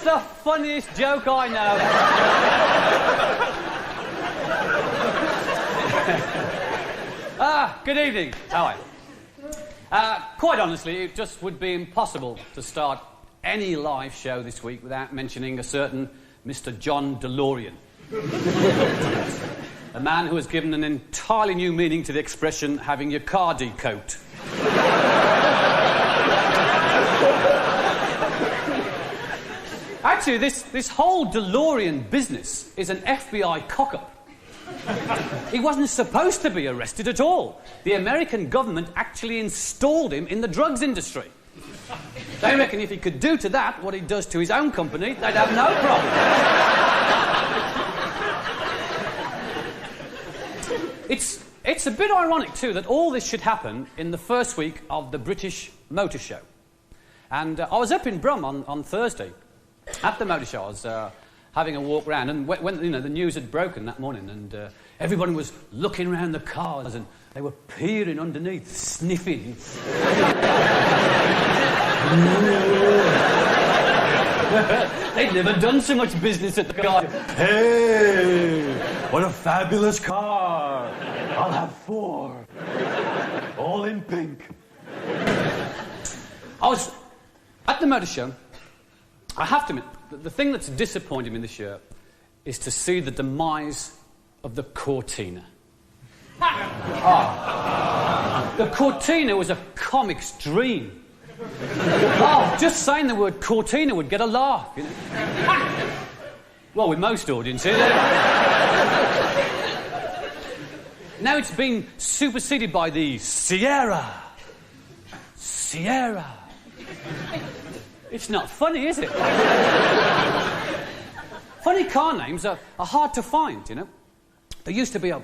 the funniest joke I know. Good evening. How are you? Quite honestly, it just would be impossible to start any live show this week without mentioning a certain Mr. John DeLorean. A man who has given an entirely new meaning to the expression having your car decoked. Actually, this whole DeLorean business is an FBI cock-up. He wasn't supposed to be arrested at all. The American government actually installed him in the drugs industry. They reckon if he could do to that what he does to his own company, they'd have no problem. It's a bit ironic, too, that all this should happen in the first week of the British Motor Show. And I was up in Brum on Thursday at the Motor Show. I was having a walk round, and when you know, the news had broken that morning, and everyone was looking around the cars, and they were peering underneath, sniffing. They'd never done so much business at the car. Hey, what a fabulous car. I'll have 4. All in pink. I was at the Motor Show. I have to admit, the thing that's disappointed me this year is to see the demise of the Cortina. The Cortina was a comic's dream. Just saying the word Cortina would get a laugh, you know. Well, with most audiences. Now it's been superseded by the Sierra. Sierra. It's not funny, is it? Funny car names are hard to find, you know. There used to be a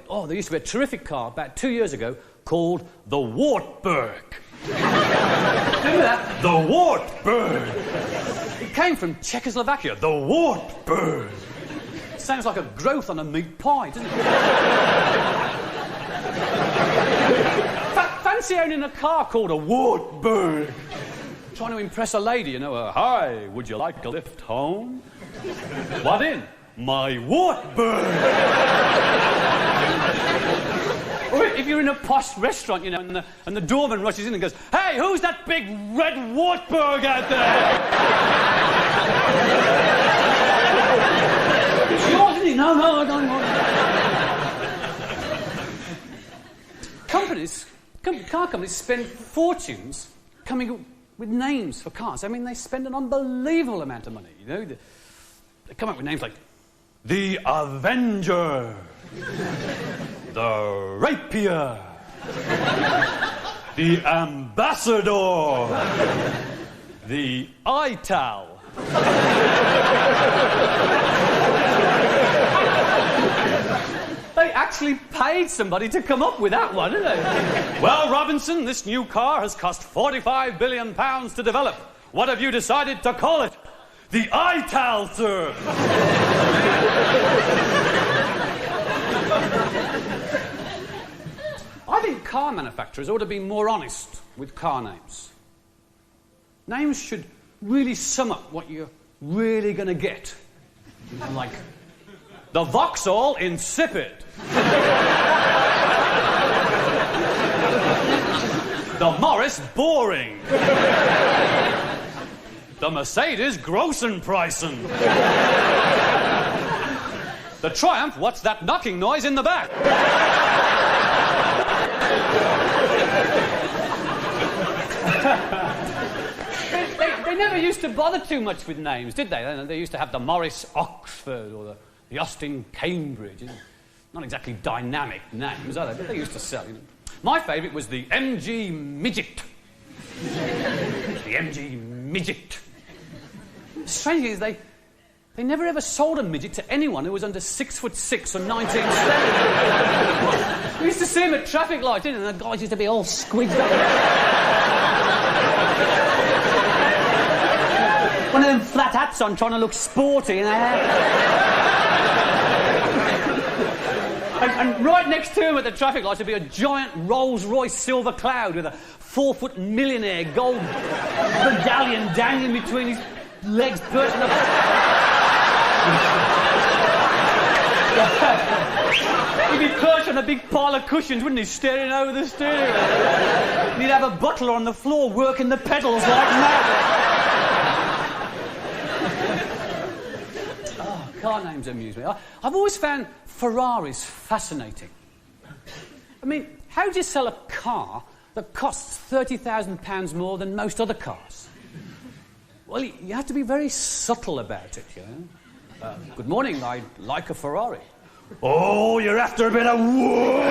terrific car about 2 years ago called the Wartburg. Remember that? The Wartburg. It came from Czechoslovakia. The Wartburg. Sounds like a growth on a meat pie, doesn't it? Fancy owning a car called a Wartburg. Trying to impress a lady, you know. Hi, would you like a lift home? What in? My Wartburg. Or if you're in a posh restaurant, you know, and the doorman rushes in and goes, hey, who's that big red Wartburg out there? It's yours, isn't it? No, I don't want it. Car companies spend fortunes coming up with names for cars. I mean, they spend an unbelievable amount of money, you know. They come up with names like the Avenger, the Rapier, the Ambassador, the Ital. They actually paid somebody to come up with that one, didn't they? Well, Robinson, this new car has cost £45 billion to develop. What have you decided to call it? The Ital, sir. I think car manufacturers ought to be more honest with car names. Names should really sum up what you're really going to get. Like, the Vauxhall Insipid. The Morris Boring. The Mercedes Grossenpreisen. The Triumph, what's that knocking noise in the back? They never used to bother too much with names, did they? They used to have the Morris Oxford or the Austin Cambridge. Not exactly dynamic names, are they? But they used to sell, you know. My favourite was the MG Midget. The MG Midget. Strange is they never ever sold a midget to anyone who was under 6'6" or 19 stone. We used to see him at traffic lights, didn't we? And the guys used to be all squeezed up. One of them flat hats on, trying to look sporty, you know. And right next to him at the traffic lights would be a giant Rolls-Royce silver cloud with a 4-foot millionaire gold medallion dangling between his legs perched on the... He'd be perched on a big pile of cushions, wouldn't he, staring over the steering wheel. And he'd have a butler on the floor working the pedals like mad. Oh, car names amuse me. I've always found Ferraris fascinating. I mean, how do you sell a car that costs £30,000 more than most other cars? Well, you have to be very subtle about it, you know. Good morning, I'd like a Ferrari. Oh, you're after a bit of whoa!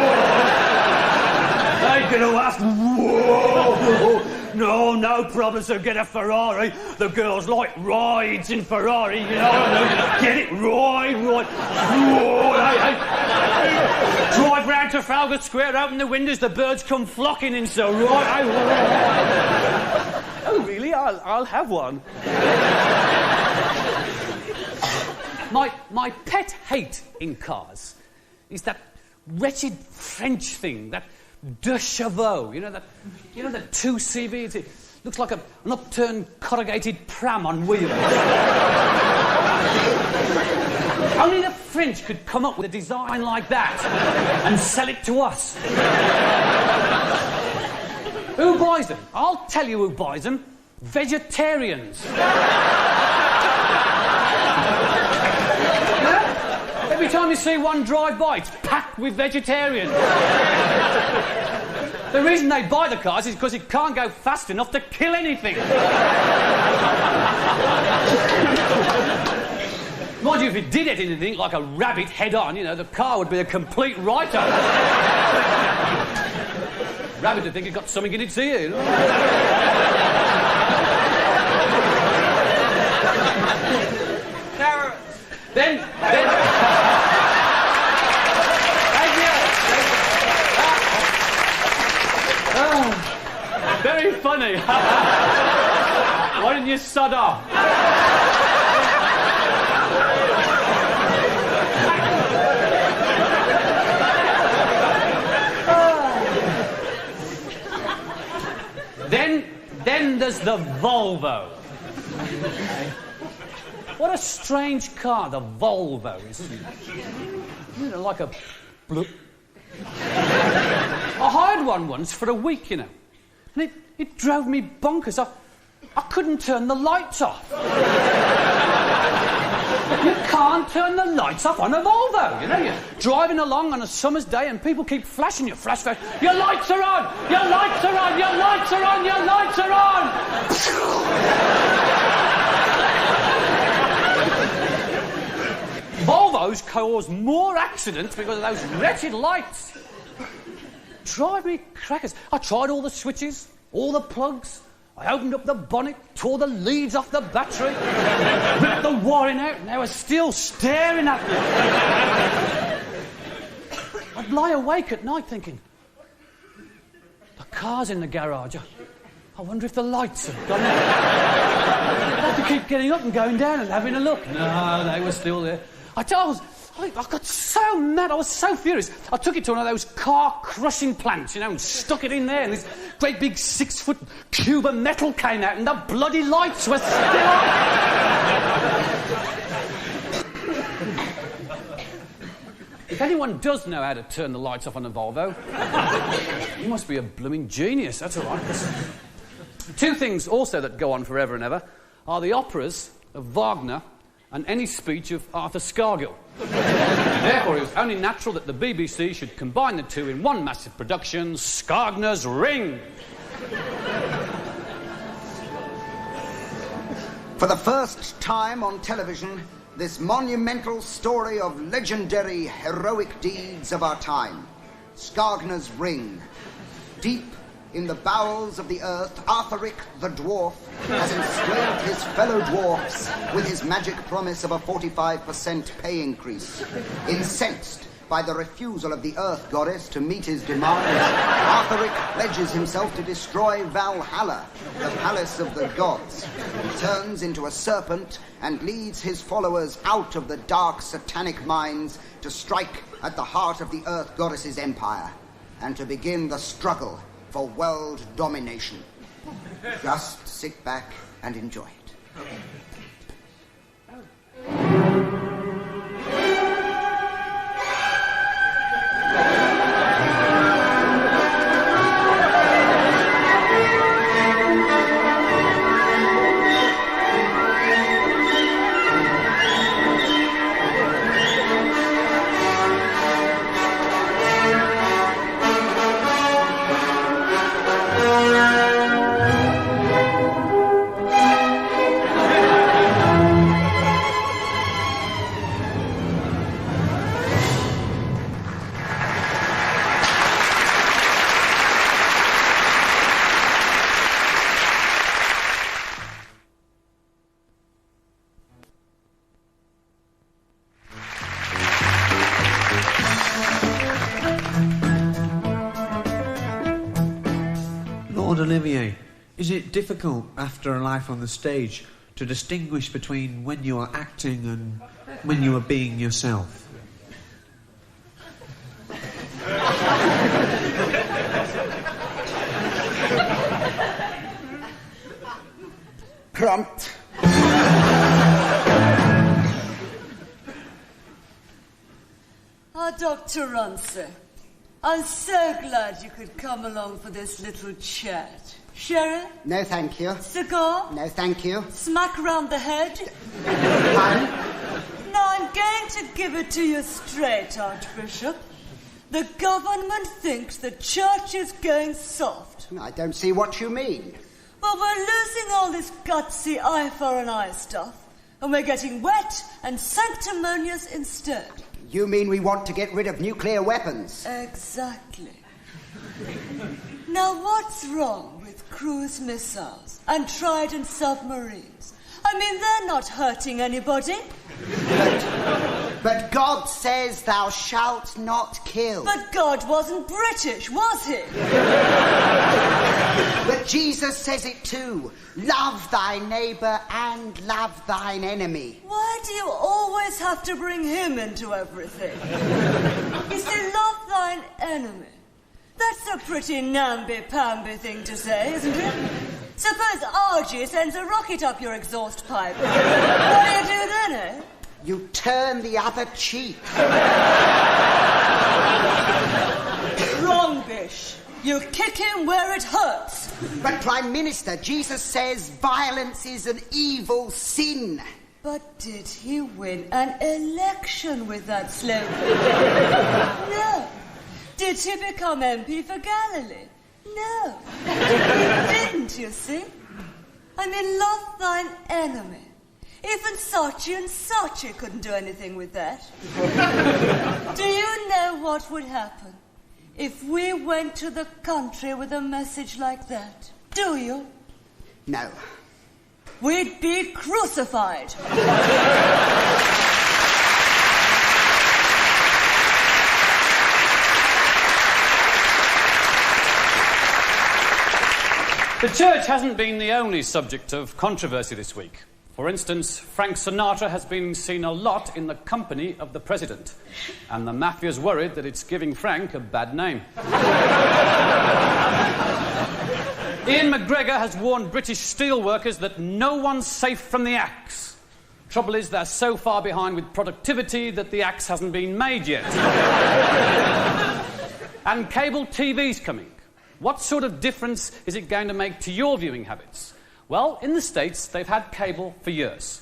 I'm going to ask whoa! No problem, so get a Ferrari. The girls like rides in Ferrari, you know. Get it, ride. Whoa, hey. Drive round Trafalgar Square, open the windows, the birds come flocking in, so right. Oh, really? I'll have one. My pet hate in cars is that wretched French thing, that de chevaux, you know that 2CV. It looks like an upturned corrugated pram on wheels. Only the French could come up with a design like that and sell it to us. Who buys them? I'll tell you who buys them. Vegetarians. Every time you see one drive by, it's packed with vegetarians. The reason they buy the cars is because it can't go fast enough to kill anything. Mind you, if it did hit anything, like a rabbit head-on, you know, the car would be a complete write-off. Rabbit would think it got something in its ear, you know? Carrott. Then... Thank you. Oh, very funny. Why didn't you sod off? Then there's the Volvo. What a strange car the Volvo is, isn't it? You know, like a bloop. I hired one once for a week, you know, and it drove me bonkers. I couldn't turn the lights off. You can't turn the lights off on a Volvo, you know. You're driving along on a summer's day and people keep flashing you, flash. Your lights are on! Your lights are on! Your lights are on! Your lights are on! Volvos cause more accidents because of those wretched lights. Drive me crackers. I tried all the switches, all the plugs. I opened up the bonnet, tore the leads off the battery, ripped the wiring out, and they were still staring at me. I'd lie awake at night thinking, the car's in the garage. I wonder if the lights have gone out. I'd have to keep getting up and going down and having a look. No, they were still there. I got so mad, I was so furious. I took it to one of those car crushing plants, you know, and stuck it in there, and this great big 6-foot cube of metal came out, and the bloody lights were still on. If anyone does know how to turn the lights off on a Volvo, you must be a blooming genius, that's all right. Two things also that go on forever and ever are the operas of Wagner and any speech of Arthur Scargill. Therefore, it was only natural that the BBC should combine the two in one massive production, Scargner's Ring. For the first time on television, this monumental story of legendary heroic deeds of our time, Scargner's Ring. Deep in the bowels of the earth, Arthuric the dwarf has enslaved his fellow dwarfs with his magic promise of a 45% pay increase. Incensed by the refusal of the earth goddess to meet his demands, Arthuric pledges himself to destroy Valhalla, the palace of the gods. He turns into a serpent and leads his followers out of the dark satanic mines to strike at the heart of the earth goddess's empire and to begin the struggle for world domination. Just sit back and enjoy it. Lord Olivier, is it difficult after a life on the stage to distinguish between when you are acting and when you are being yourself? Prompt. Dr. Runcer, I'm so glad you could come along for this little chat. Sherry? No, thank you. Cigar? No, thank you. Smack round the head? Pardon? Now I'm going to give it to you straight, Archbishop. The government thinks the church is going soft. I don't see what you mean. Well, we're losing all this gutsy eye for an eye stuff, and we're getting wet and sanctimonious instead. You mean we want to get rid of nuclear weapons? Exactly. Now, what's wrong with cruise missiles and Trident submarines? I mean, they're not hurting anybody. But God says thou shalt not kill. But God wasn't British, was he? But Jesus says it too. Love thy neighbour and love thine enemy. Why do you always have to bring him into everything? You say, love thine enemy. That's a pretty namby-pamby thing to say, isn't it? Suppose Argy sends a rocket up your exhaust pipe. What do you do then, eh? You turn the other cheek. Wrong, Bish. You kick him where it hurts. But, Prime Minister, Jesus says violence is an evil sin. But did he win an election with that slogan? No. Did he become MP for Galilee? No. He didn't, you see. I mean, love thine enemy. Even Saatchi and Saatchi couldn't do anything with that. Do you know what would happen if we went to the country with a message like that? Do you? No. We'd be crucified. The church hasn't been the only subject of controversy this week. For instance, Frank Sinatra has been seen a lot in the company of the president, and the mafia's worried that it's giving Frank a bad name. Ian McGregor has warned British steelworkers that no one's safe from the axe. Trouble is, they're so far behind with productivity that the axe hasn't been made yet. And cable TV's coming. What sort of difference is it going to make to your viewing habits? Well, in the States, they've had cable for years.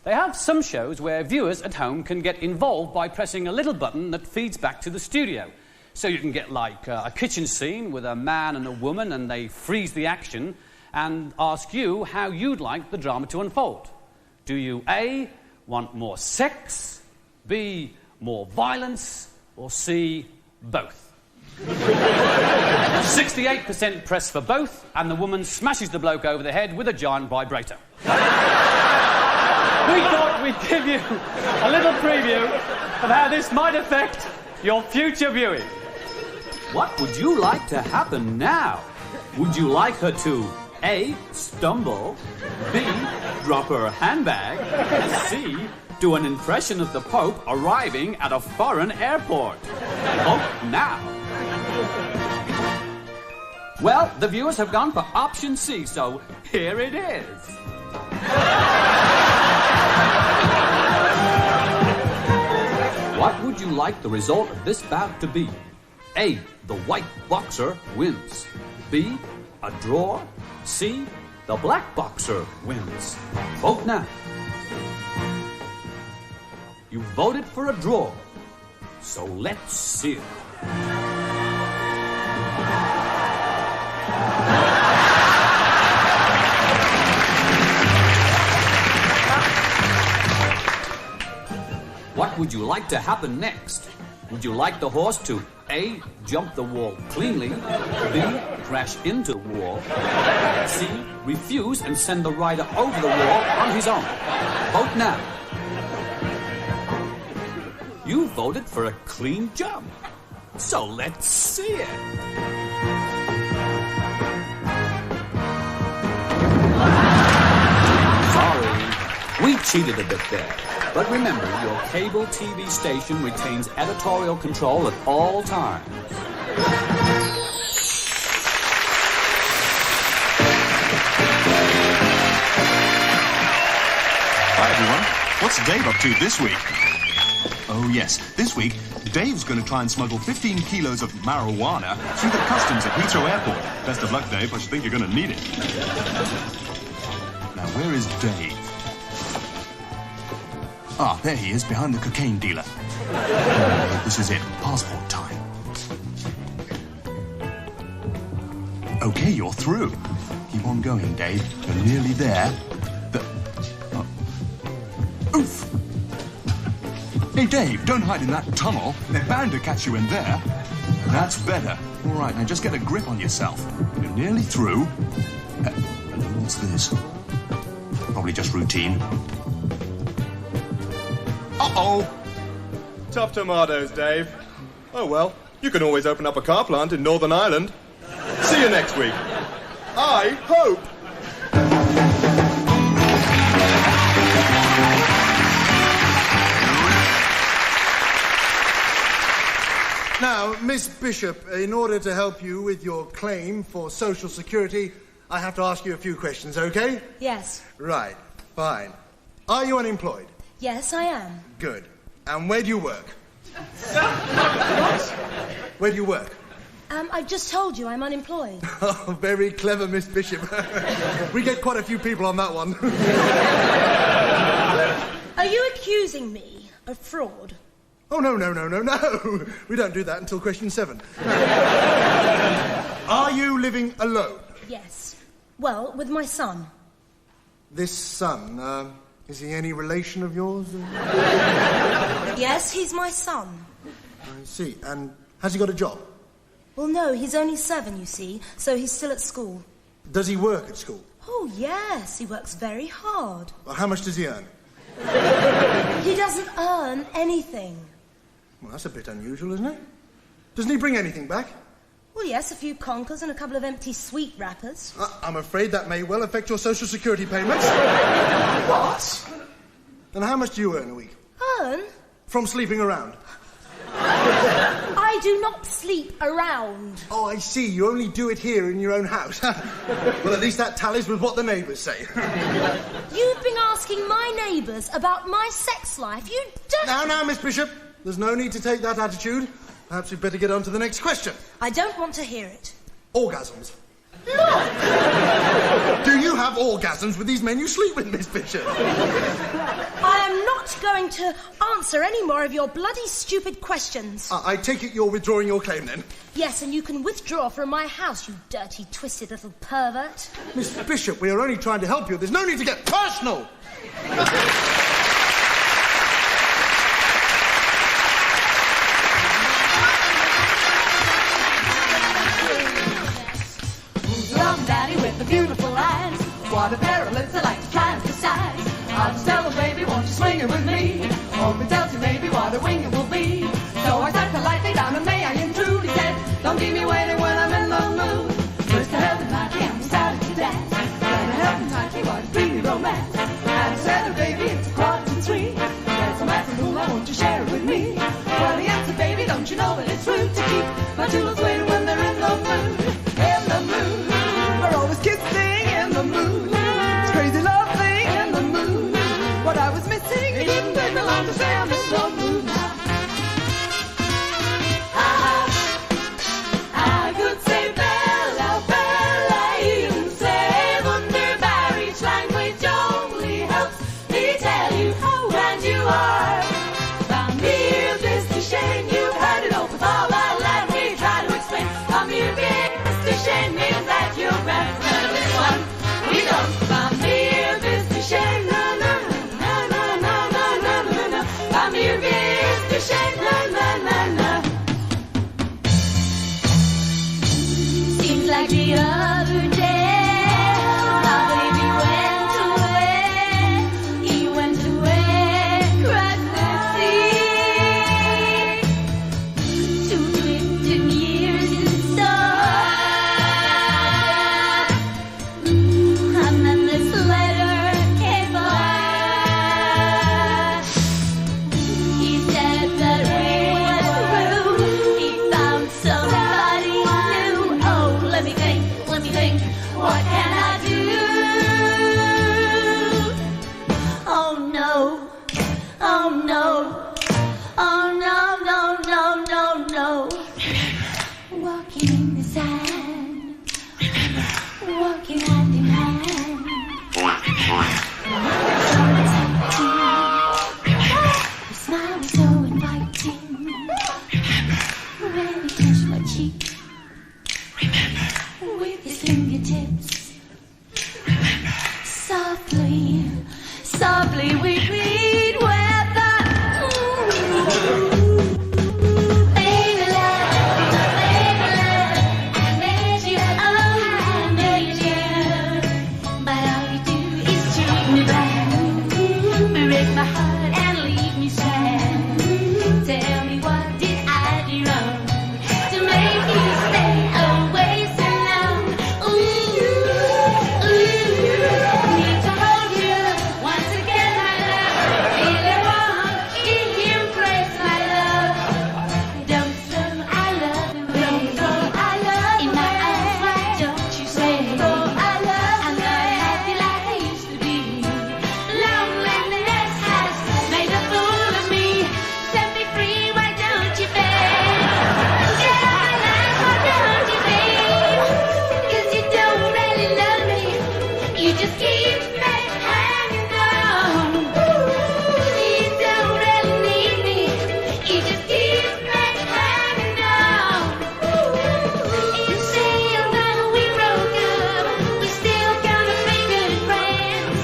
They have some shows where viewers at home can get involved by pressing a little button that feeds back to the studio. So you can get, like, a kitchen scene with a man and a woman, and they freeze the action and ask you how you'd like the drama to unfold. Do you A, want more sex, B, more violence, or C, both? 68% press for both, and the woman smashes the bloke over the head with a giant vibrator. We thought we'd give you a little preview of how this might affect your future viewing. What would you like to happen now? Would you like her to A, stumble, B, drop her handbag, C, do an impression of the Pope arriving at a foreign airport? Vote now. Well, the viewers have gone for option C, so here it is. What would you like the result of this bout to be? A, the white boxer wins. B, a draw. C, the black boxer wins. Vote now. You voted for a draw, so let's see it. What would you like to happen next? Would you like the horse to A, jump the wall cleanly, B, crash into the wall, C, refuse and send the rider over the wall on his own? Vote now. You voted for a clean jump, so let's see it. cheated a bit there. But remember, your cable TV station retains editorial control at all times. Hi, everyone. What's Dave up to this week? Oh, yes. This week, Dave's going to try and smuggle 15 kilos of marijuana through the customs at Heathrow Airport. Best of luck, Dave. I should think you're going to need it. Now, where is Dave? Ah, there he is, behind the cocaine dealer. This is it. Passport time. Okay, you're through. Keep on going, Dave. You're nearly there. Oof! Hey, Dave, don't hide in that tunnel. They're bound to catch you in there. That's better. All right, now just get a grip on yourself. You're nearly through. What's this? Probably just routine. Uh-oh! Tough tomatoes, Dave. Oh, well, you can always open up a car plant in Northern Ireland. See you next week. I hope. Now, Miss Bishop, in order to help you with your claim for Social Security, I have to ask you a few questions, okay? Yes. Right, fine. Are you unemployed? Yes, I am. Good. And where do you work? What? Where do you work? I've just told you I'm unemployed. Oh, very clever, Miss Bishop. We get quite a few people on that one. Are you accusing me of fraud? Oh, no. We don't do that until question 7. Are you living alone? Yes. Well, with my son. This son, is he any relation of yours? Yes, he's my son. I see. And has he got a job? Well, no, he's only 7, you see, so he's still at school. Does he work at school? Oh, yes, he works very hard. Well, how much does he earn? He doesn't earn anything. Well, that's a bit unusual, isn't it? Doesn't he bring anything back? Well, yes, a few conkers and a couple of empty sweet wrappers. I'm afraid that may well affect your Social Security payments. What? And how much do you earn a week? Earn? From sleeping around? I do not sleep around. Oh, I see. You only do it here in your own house. Well, at least that tallies with what the neighbours say. You've been asking my neighbours about my sex life. You don't... Now, Miss Bishop. There's no need to take that attitude. Perhaps we'd better get on to the next question. I don't want to hear it. Orgasms. Look! Do you have orgasms with these men you sleep with, Miss Bishop? I am not going to answer any more of your bloody stupid questions. I take it you're withdrawing your claim, then? Yes, and you can withdraw from my house, you dirty, twisted little pervert. Miss Bishop, we are only trying to help you. There's no need to get personal. Daddy with the beautiful eyes. What a pair of lips I like to try and precise. I'll just tell her, baby, won't you swing it with me? Hope it tells you, baby, what a wing it will be. So I sat politely down and may I intrude? He said, don't keep me waiting when I'm in the mood. First I held him tightly and we started to dance. Then I held him tightly, what a dreamy romance. And I said, oh, baby, it's 3:15. There's some afternoon, I want you to share it with me. Well, he answered, baby, don't you know that it's rude to keep my two little waiting when they're in the mood. In the mood. We're always kissing in the mood. It's crazy love thing in the mood. What I was missing, it didn't take me long to say I'm in the mood now. I could say Bella, Bella, even say wunderbar. Each language only helps me tell you how grand you are. From here, Mr. Shane, you've heard it all before. Well, let me try to explain. From here, Mr. Shane means that you're grand. This one, we don't. From here, Mr. Shane, na na na na na na na na na. From here, Mr. Shane, na na na na. Seems like the other day, my baby went away. He went away across the sea. 2 twisted years in store. And then this letter came by. Walking in the sand, walking hand in hand. Your smile was so inviting. When you touched my cheek with his fingertips, softly, softly we read weather. Baby love, I met you, oh, I met you. But all you do is treat me bad, break my heart and leave me sad. Tell me what did I do wrong to make you stay away so long? Ooh, need to hold you once again, my love. Really want to embrace my love. Don't say I love you, baby. I love in my eyes, why don't you say I love? I'm not happy like I used to be. Loneliness has made a fool of me. Set me free, why don't you, babe? Get out my life, why don't you, babe? 'Cause you don't really love me. You just keep me hanging on. You don't really need me. You just keep me hanging on. You say although we broke up, we still gonna be good friends.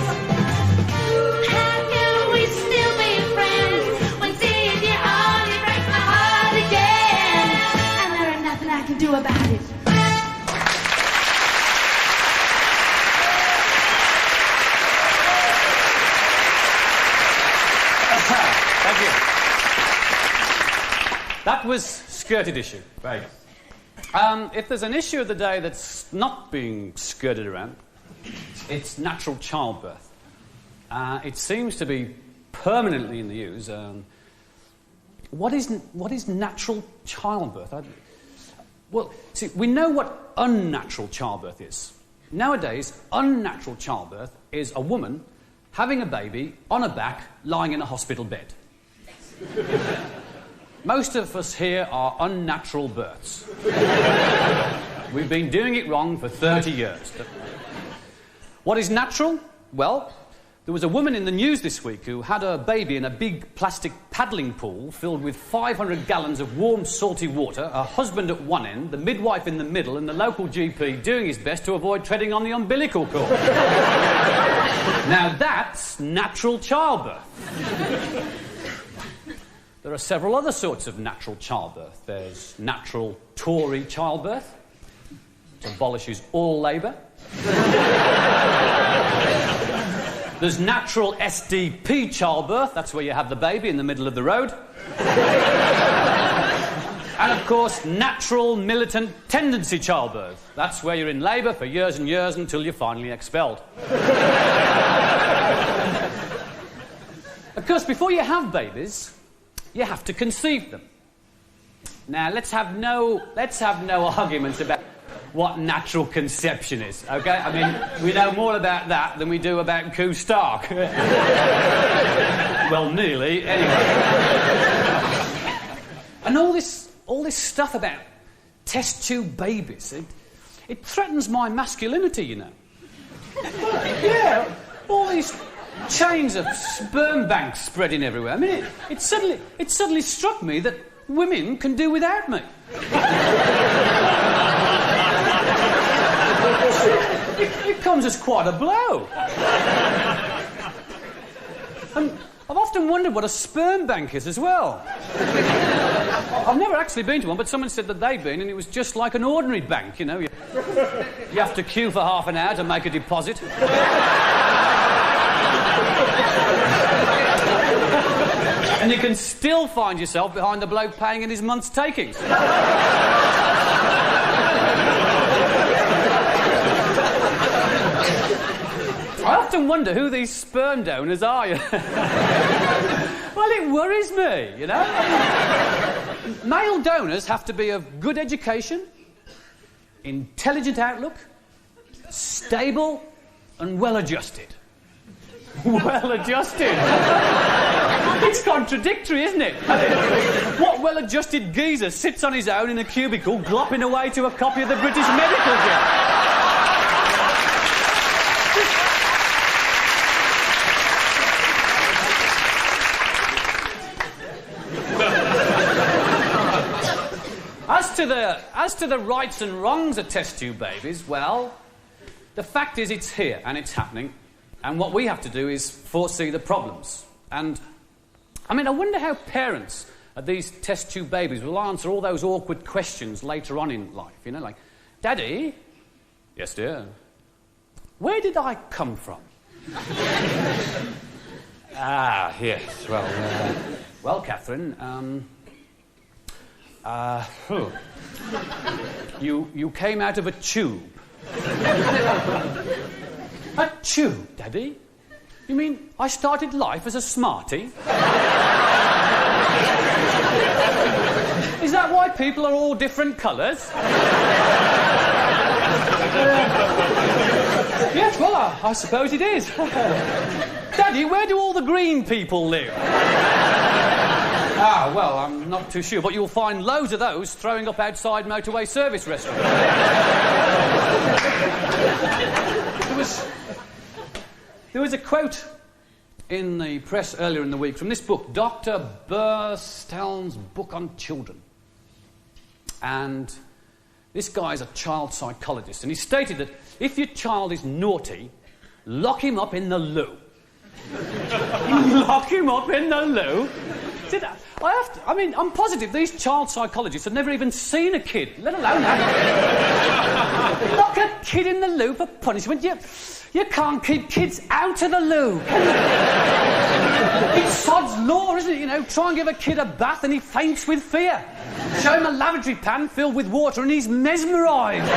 How can we still be friends when seeing you only breaks my heart again? And there ain't nothing I can do about it. Thank you. That was skirted issue. Right. If there's an issue of the day that's not being skirted around, it's natural childbirth. It seems to be permanently in the news. What is natural childbirth? Well, see, we know what unnatural childbirth is. Nowadays, unnatural childbirth is a woman having a baby on her back, lying in a hospital bed. Most of us here are unnatural births. We've been doing it wrong for 30 years. What is natural? Well, there was a woman in the news this week who had her baby in a big plastic paddling pool filled with 500 gallons of warm, salty water, her husband at one end, the midwife in the middle, and the local GP doing his best to avoid treading on the umbilical cord. Now that's natural childbirth. There are several other sorts of natural childbirth. There's natural Tory childbirth, which abolishes all labour. There's natural SDP childbirth, that's where you have the baby in the middle of the road. And of course, natural militant tendency childbirth. That's where you're in labour for years and years until you're finally expelled. Of course, before you have babies, you have to conceive them. Now, let's have no arguments about what natural conception is, okay? I mean, we know more about that than we do about Coo Stark. Well, nearly, anyway. And all this stuff about test tube babies, it threatens my masculinity, you know. Yeah, all these chains of sperm banks spreading everywhere. I mean, it suddenly struck me that women can do without me. It comes as quite a blow. And I've often wondered what a sperm bank is as well. I've never actually been to one, but someone said that they'd been, and it was just like an ordinary bank, you know. You have to queue for half an hour to make a deposit. And you can still find yourself behind the bloke paying in his month's takings. I often wonder who these sperm donors are. Well, it worries me, you know. Male donors have to be of good education, intelligent outlook, stable and well-adjusted. Well-adjusted? It's contradictory, isn't it? What well-adjusted geezer sits on his own in a cubicle glopping away to a copy of the British Medical Journal? As to the rights and wrongs of test tube babies, well, the fact is it's here and it's happening, and what we have to do is foresee the problems. And, I mean, I wonder how parents of these test tube babies will answer all those awkward questions later on in life, you know, like, Daddy? Yes, dear? Where did I come from? Yes, well, Catherine, You came out of a tube. A tube, Daddy? You mean I started life as a smarty? Is that why people are all different colours? Yes, well, I suppose it is. Daddy, where do all the green people live? Well, I'm not too sure, but you'll find loads of those throwing up outside motorway service restaurants. There was a quote in the press earlier in the week from this book, Dr. Burstall's book on children. And this guy's a child psychologist, and he stated that if your child is naughty, lock him up in the loo. Lock him up in the loo? I'm positive these child psychologists have never even seen a kid, let alone that. Lock a kid in the loo for punishment? You can't keep kids out of the loo, can you? It's sod's law, isn't it? You know, try and give a kid a bath and he faints with fear. Show him a lavatory pan filled with water and he's mesmerised.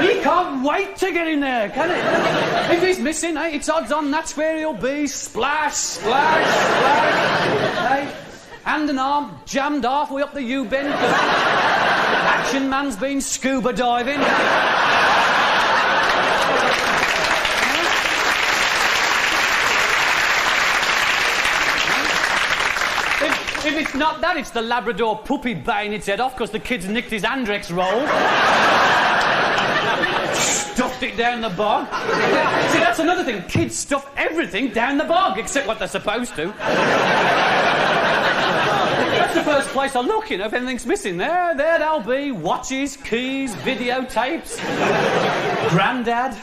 He can't wait to get in there, can he? If he's missing, it's odds on that's where he'll be. Splash, splash, splash. Hand and arm jammed halfway up the U-bend. Action man's been scuba diving. If it's not that, it's the Labrador puppy baying its head off because the kid's nicked his Andrex roll. Stuffed it down the bog. See, that's another thing. Kids stuff everything down the bog, except what they're supposed to. That's the first place I look, you know, if anything's missing. There they'll be. Watches, keys, videotapes. Grandad.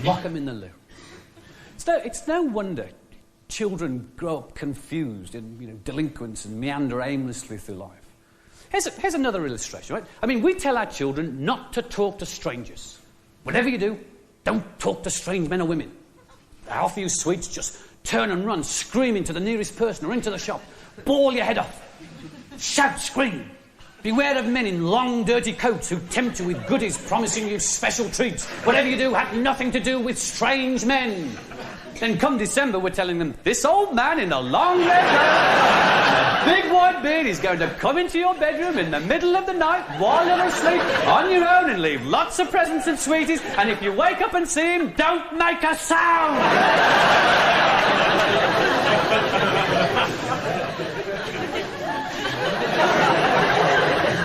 Lock them in the loo. It's no wonder children grow up confused and, you know, delinquents and meander aimlessly through life. Here's another illustration, right? I mean, we tell our children not to talk to strangers. Whatever you do, don't talk to strange men or women. They offer you sweets, just turn and run, screaming to the nearest person or into the shop. Bawl your head off. Shout, scream. Beware of men in long, dirty coats who tempt you with goodies, promising you special treats. Whatever you do, have nothing to do with strange men. Then come December, we're telling them, this old man in a long red coat, big white beard, is going to come into your bedroom in the middle of the night while you're asleep on your own and leave lots of presents and sweeties, and if you wake up and see him, don't make a sound!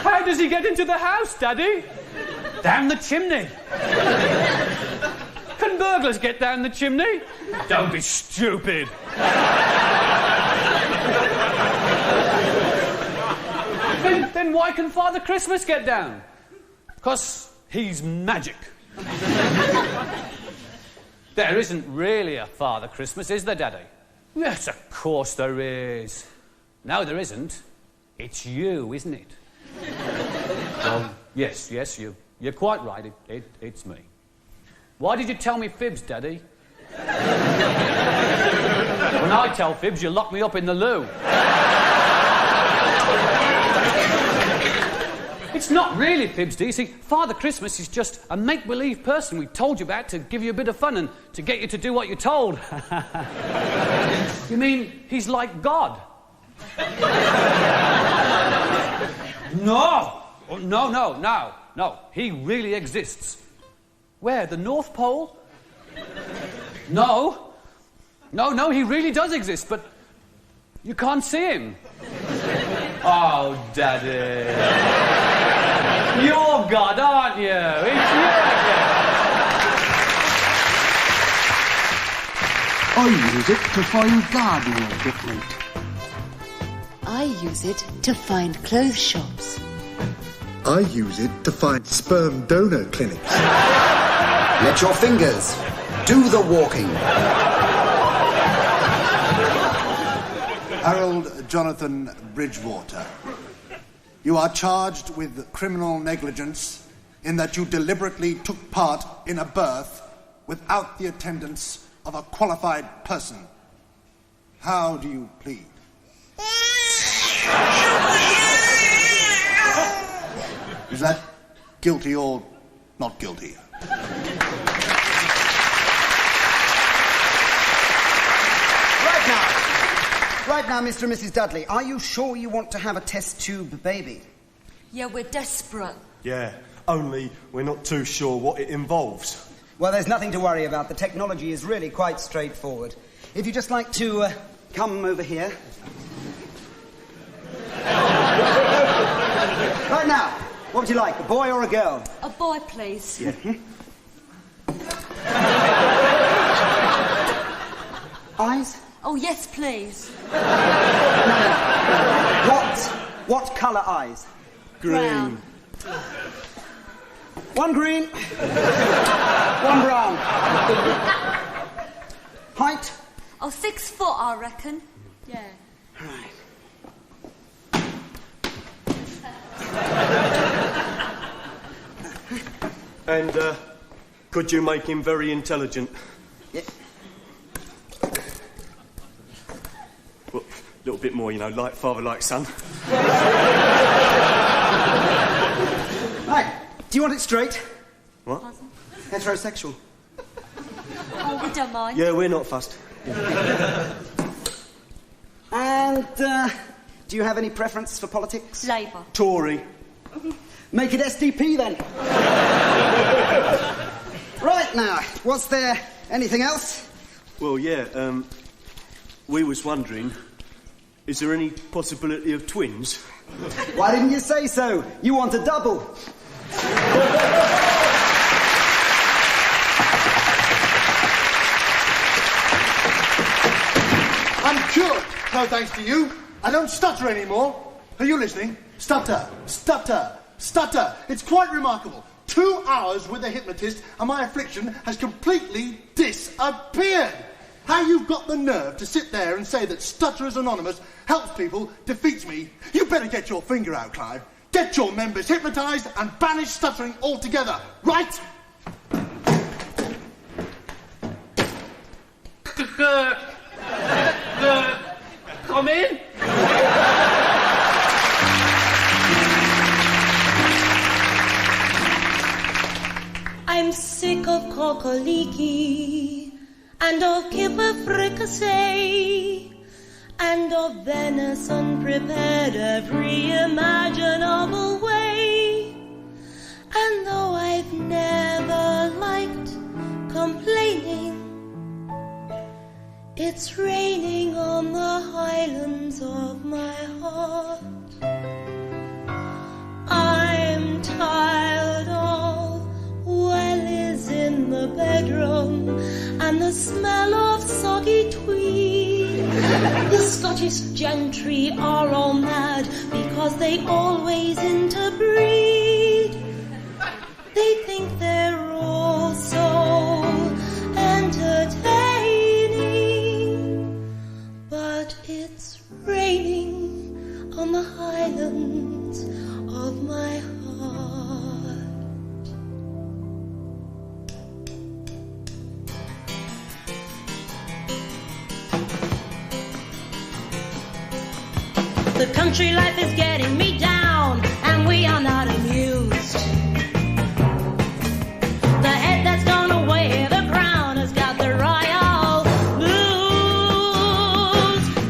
How does he get into the house, Daddy? Down the chimney. Can burglars get down the chimney? Don't be stupid. Then why can Father Christmas get down? Because he's magic. There isn't really a Father Christmas, is there, Daddy? Yes, of course there is. No, there isn't. It's you, isn't it? Well, yes, you're quite right. It's me. Why did you tell me fibs, Daddy? When I tell fibs, you lock me up in the loo. It's not really fibs, do you see? Father Christmas is just a make-believe person we told you about to give you a bit of fun and to get you to do what you're told. You mean he's like God? No. He really exists. Where? The North Pole? No. No, he really does exist, but you can't see him. Oh, Daddy. You're God, aren't you? It's you again. I use it to find gardening equipment. I use it to find clothes shops. I use it to find sperm donor clinics. Let your fingers do the walking. Harold Jonathan Bridgewater, you are charged with criminal negligence in that you deliberately took part in a birth without the attendance of a qualified person. How do you plead? Is that guilty or not guilty? Right now, Mr. and Mrs. Dudley, are you sure you want to have a test tube baby? Yeah, we're desperate. Yeah, only we're not too sure what it involves. Well, there's nothing to worry about. The technology is really quite straightforward. If you'd just like to come over here. Right now, what would you like, a boy or a girl? A boy, please. Yeah. Eyes? Oh, yes, please. What colour eyes? Brown. One green, one brown. Height? Oh, 6 foot, I reckon. Yeah. Right. And, could you make him very intelligent? Yeah. Well, a little bit more, you know, like father, like son. Right. Do you want it straight? What? Heterosexual. Oh, we don't mind. Yeah, we're not fussed. And, do you have any preference for politics? Labour. Tory. Make it SDP then. Right now, was there anything else? Well, yeah, we was wondering, is there any possibility of twins? Why didn't you say so? You want a double. I'm cured, no thanks to you. I don't stutter anymore. Are you listening? Stutter, stutter, stutter. It's quite remarkable. 2 hours with a hypnotist and my affliction has completely disappeared. How you've got the nerve to sit there and say that Stutterers Anonymous helps people defeats me. You better get your finger out, Clive. Get your members hypnotised and banish stuttering altogether, right? Come in. I'm sick of coccoliki and of kipper fricassee and of venison prepared every imaginable way. And though I've never liked complaining, it's raining on the highlands of my heart. I'm tired of wellies in the bedroom and the smell of soggy tweed. The Scottish gentry are all mad because they always interbreed. They think they're all so entertaining, but it's raining on the highlands of my heart. The country life is getting me down, and we are not amused. The head that's gonna wear the crown has got the royal blues.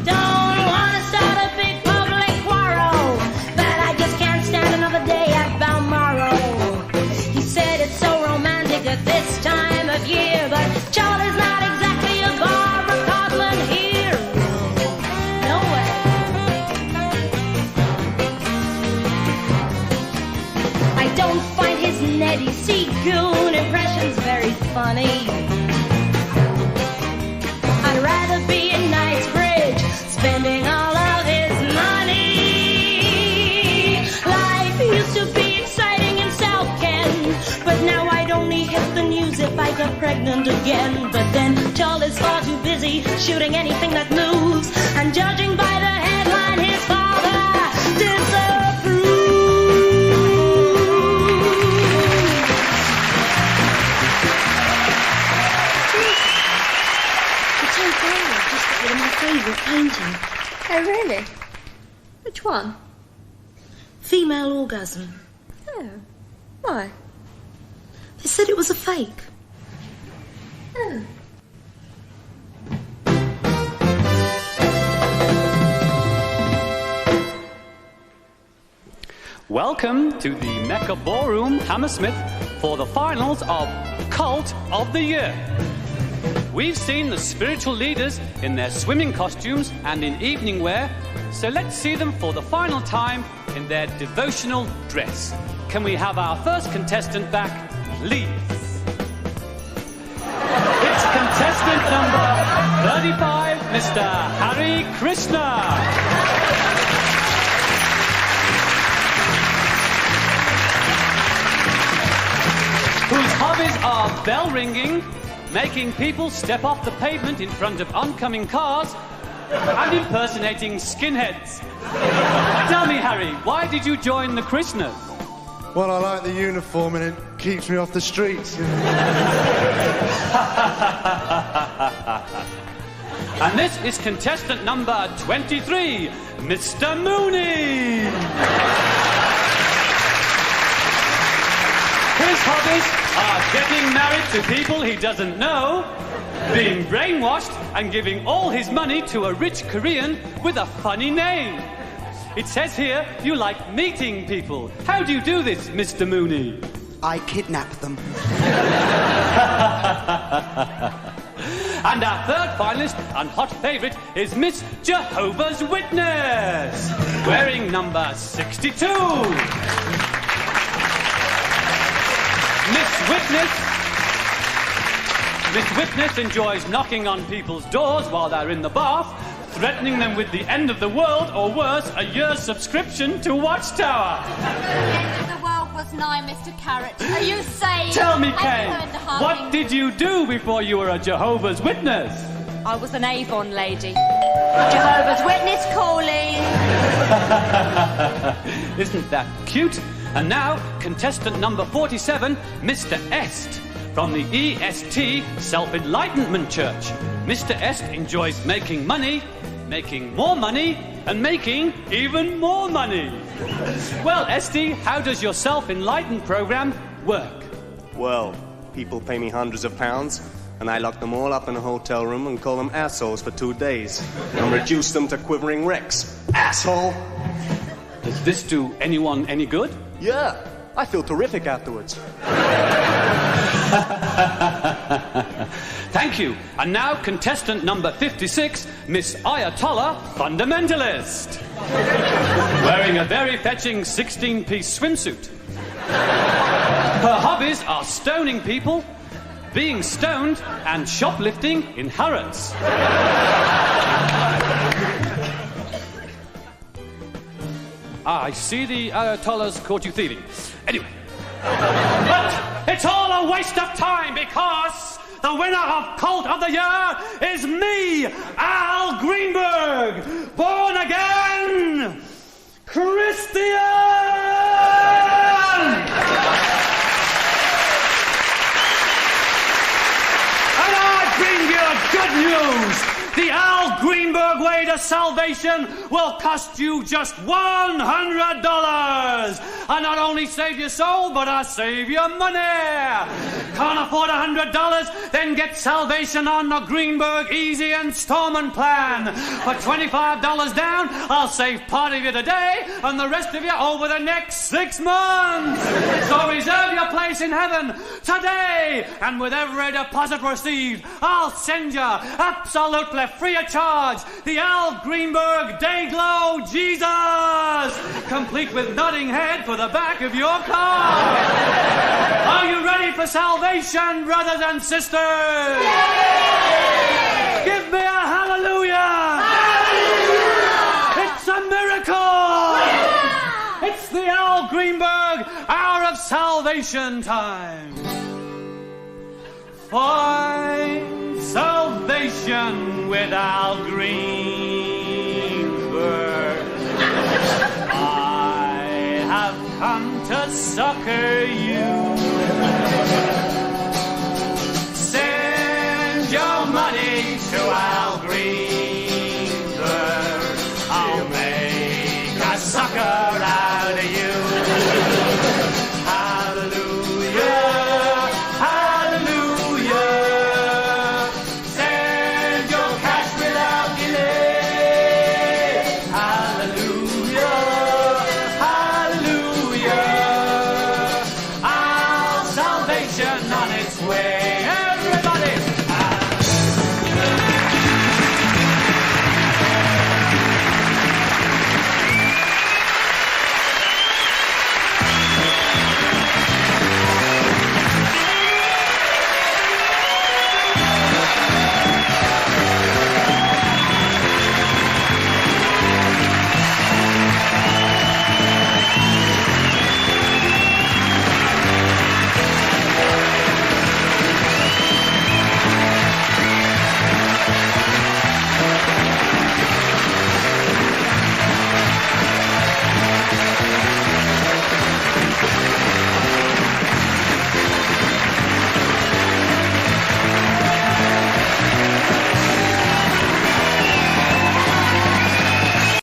Don't wanna start a big public quarrel, but I just can't stand another day at Balmoral. He said it's so romantic at this time of year, but Charlie's not exactly a Barbara Cotler Eddie Seagoon impression's very funny. I'd rather be in Knightsbridge, spending all of his money. Life used to be exciting in South Kent, but now I'd only hit the news if I got pregnant again. But then Charlie's far too busy shooting anything that moves, and judging by the headline, his father disapproves. Just got rid of my favourite painting. Oh, really? Which one? Female orgasm. Oh. Why? They said it was a fake. Oh. Welcome to the Mecca Ballroom, Hammersmith, for the finals of Cult of the Year. We've seen the spiritual leaders in their swimming costumes and in evening wear, so let's see them for the final time in their devotional dress. Can we have our first contestant back, please? It's contestant number 35, Mr. Harry Krishna. Whose hobbies are bell ringing, making people step off the pavement in front of oncoming cars, and impersonating skinheads. Tell me, Harry, why did you join the Krishnas? Well, I like the uniform and it keeps me off the streets. And this is contestant number 23, Mr. Mooney. His hobbies are getting married to people he doesn't know, being brainwashed and giving all his money to a rich Korean with a funny name. It says here you like meeting people. How do you do this, Mr. Mooney? I kidnap them. And our third finalist and hot favourite is Miss Jehovah's Witness, wearing number 62. Miss Witness enjoys knocking on people's doors while they're in the bath, threatening them with the end of the world, or worse, a year's subscription to Watchtower. The end of the world was nigh, Mr. Carrott. Are you saying... Tell me, Have Kay, you heard the harping? what did you do before you were a Jehovah's Witness? I was an Avon lady. Jehovah's Witness calling. Isn't that cute? And now, contestant number 47, Mr. Est, from the EST Self-Enlightenment Church. Mr. Est enjoys making money, making more money, and making even more money. Well, Esty, how does your self-enlightened program work? Well, people pay me hundreds of pounds, and I lock them all up in a hotel room and call them assholes for 2 days, and reduce them to quivering wrecks. Asshole! Does this do anyone any good? Yeah, I feel terrific afterwards. Thank you. And now, contestant number 56, Miss Ayatollah Fundamentalist, wearing a very fetching 16-piece swimsuit. Her hobbies are stoning people, being stoned, and shoplifting in Harrods. I see the Ayatollah's caught you thieving. Anyway. But it's all a waste of time because the winner of Cult of the Year is me, Al Greenberg, born again Christian! And I bring you good news. The Al Greenberg way to salvation will cost you just $100. I not only save your soul, but I save your money. Can't afford $100? Then get salvation on the Greenberg Easy Installment Plan. For $25 down, I'll save part of you today and the rest of you over the next 6 months. So reserve your place in heaven today, and with every deposit received, I'll send you absolutely free of charge the Al Greenberg Dayglow Jesus. complete with nodding head for the back of your car. Are you ready for salvation, brothers and sisters? Yeah! Give me a hallelujah! Hallelujah! It's a miracle! Yeah! It's the Al Greenberg Hour of Salvation time. Find salvation with Al Green.